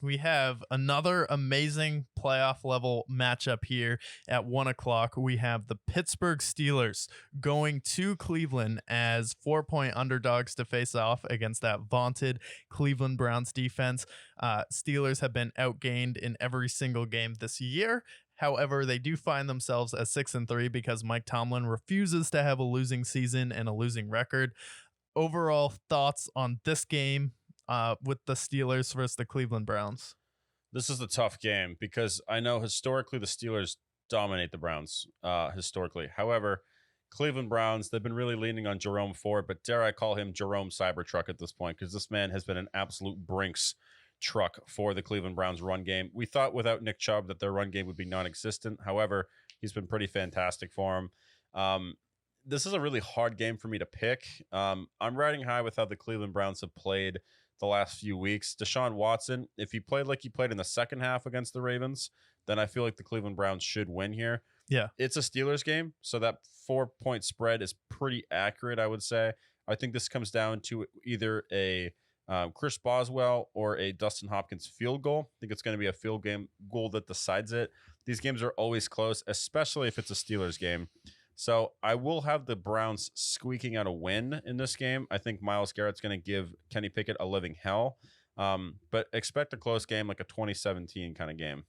we have another amazing playoff level matchup here at 1 o'clock. We have the Pittsburgh Steelers going to Cleveland as 4-point underdogs to face off against that vaunted Cleveland Browns defense. Steelers have been outgained in every single game this year. However, they do find themselves at 6-3 because Mike Tomlin refuses to have a losing season and a losing record. Overall thoughts on this game with the Steelers versus the Cleveland Browns? This is a tough game because I know historically the Steelers dominate the Browns historically. However, Cleveland Browns, they've been really leaning on Jerome Ford, but dare I call him Jerome Cybertruck at this point because this man has been an absolute Brinks truck for the Cleveland Browns run game. We thought without Nick Chubb that their run game would be non-existent. However, he's been pretty fantastic for him. This is a really hard game for me to pick. I'm riding high with how the Cleveland Browns have played the last few weeks. Deshaun Watson, if he played like he played in the second half against the Ravens, then I feel like the Cleveland Browns should win here. Yeah. It's a Steelers game, so that 4-point spread is pretty accurate, I would say. I think this comes down to either a Chris Boswell or a Dustin Hopkins field goal. I think it's going to be a field game goal that decides it. These games are always close, especially if it's a Steelers game. So I will have the Browns squeaking out a win in this game. I think Myles Garrett's going to give Kenny Pickett a living hell. But expect a close game, like a 2017 kind of game.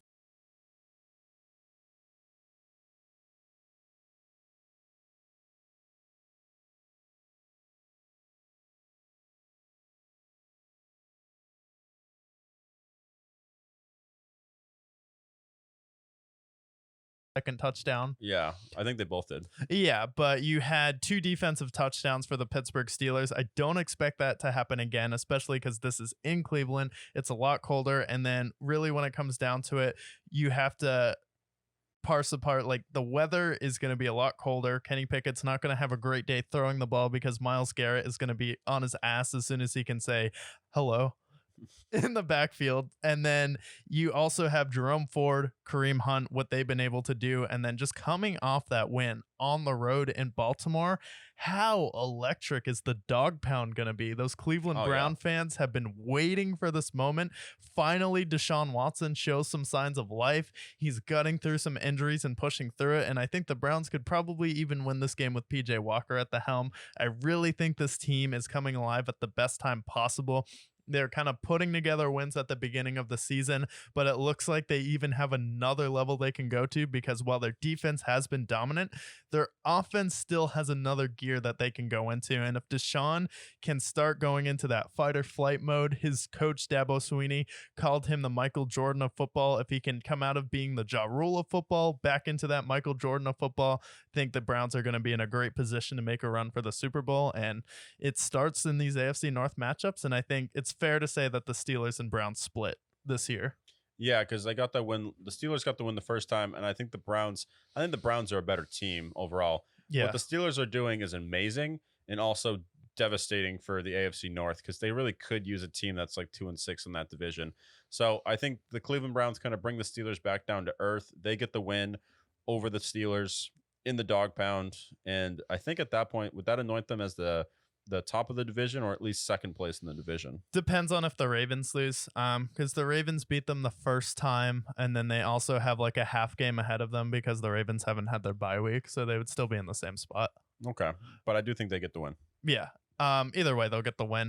Second touchdown. Yeah, I think they both did. Yeah, but you had 2 defensive touchdowns for the Pittsburgh Steelers. I don't expect that to happen again, especially because this is in Cleveland. It's a lot colder. And then really when it comes down to it, you have to parse apart, like the weather is going to be a lot colder. Kenny Pickett's not going to have a great day throwing the ball because Myles Garrett is going to be on his ass as soon as he can say hello in the backfield. And then you also have Jerome Ford, Kareem Hunt, what they've been able to do. And then just coming off that win on the road in Baltimore, how electric is the dog pound going to be? Those Cleveland Brown fans have been waiting for this moment. Finally, Deshaun Watson shows some signs of life. He's gutting through some injuries and pushing through it. And I think the Browns could probably even win this game with PJ Walker at the helm. I really think this team is coming alive at the best time possible. They're kind of putting together wins at the beginning of the season, but it looks like they even have another level they can go to because while their defense has been dominant, their offense still has another gear that they can go into. And if Deshaun can start going into that fight or flight mode, his coach Dabo Swinney called him the Michael Jordan of football. If he can come out of being the Ja Rule of football back into that Michael Jordan of football, I think the Browns are going to be in a great position to make a run for the Super Bowl. And it starts in these AFC North matchups, and I think it's fair to say that the Steelers and Browns split this year. Yeah, because they got that win. The Steelers got the win the first time, and I think the Browns are a better team overall. Yeah. What the Steelers are doing is amazing and also devastating for the AFC North because they really could use a team that's like 2-6 in that division. So I think the Cleveland Browns kind of bring the Steelers back down to earth. They get the win over the Steelers in the dog pound, and I think at that point, would that anoint them as the top of the division or at least second place in the division? Depends on if the Ravens lose, because the Ravens beat them the first time, and then they also have like a half game ahead of them because the Ravens haven't had their bye week, so they would still be in the same spot. Okay, but I do think they get the win. Yeah. Either way, they'll get the win.